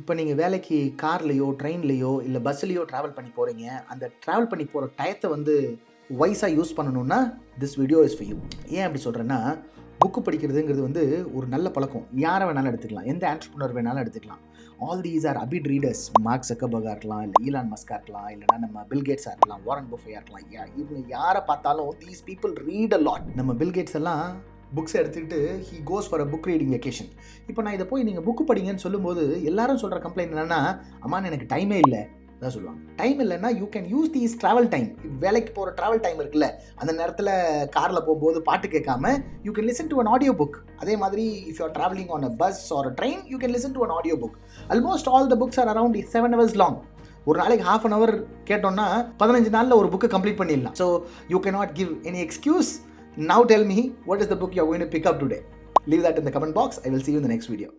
இப்போ நீங்கள் வேலைக்கு கார்லேயோ ட்ரெயின்லேயோ இல்லை பஸ்ஸுலேயோ ட்ராவல் பண்ணி போகிறீங்க. அந்த ட்ராவல் பண்ணி போகிற டயத்தை வந்து வைஸாக யூஸ் பண்ணணுன்னா this video is for you. ஏன் அப்படி சொல்கிறேன்னா, புக்கு படிக்கிறதுங்கிறது வந்து ஒரு நல்ல பழக்கம். யாரை வேணாலும் எடுத்துக்கலாம், எந்த ஆண்டர்ப்ரனர் வேணாலும் எடுத்துக்கலாம். All these are avid readers. Mark ஜக்கர்பர்காக இருக்கலாம், இல்லை ஈலான் மஸ்காக இருக்கலாம், இல்லைனா நம்ம பில்கேட்ஸாக இருக்கலாம், வாரன் பஃபேயாக இருக்கலாம். இவங்க யாரை பார்த்தாலும் these people read a lot. நம்ம பில்கேட்ஸ் எல்லாம் புக்ஸ் எடுத்துக்கிட்டு he goes for a book reading vacation. இப்போ நான் இதை போய் நீங்கள் புக்கு படிங்கன்னு சொல்லும்போது எல்லாரும் சொல்கிற கம்ப்ளைண்ட் என்னென்னா, அம்மா எனக்கு டைமே இல்லை அதான் சொல்லுவாங்க. டைம் இல்லைன்னா you can use these travel time. வேலைக்கு போகிற ட்ராவல் டைம் இருக்குல்ல, அந்த நேரத்தில் காரில் போகும்போது பாட்டு கேட்காம you can listen to an audio book. அதே மாதிரி if you are travelling on a bus or a train you can listen to an audio book. Almost all the books are around 7 hours long. ஒரு நாளைக்கு ½ an hour கேட்டோம்னா 15 நாளில் ஒரு புக்கை complete பண்ணிடலாம். So you can not give any excuse. Now tell me, what is the book you are going to pick up today? Leave that in the comment box. I will see you in the next video.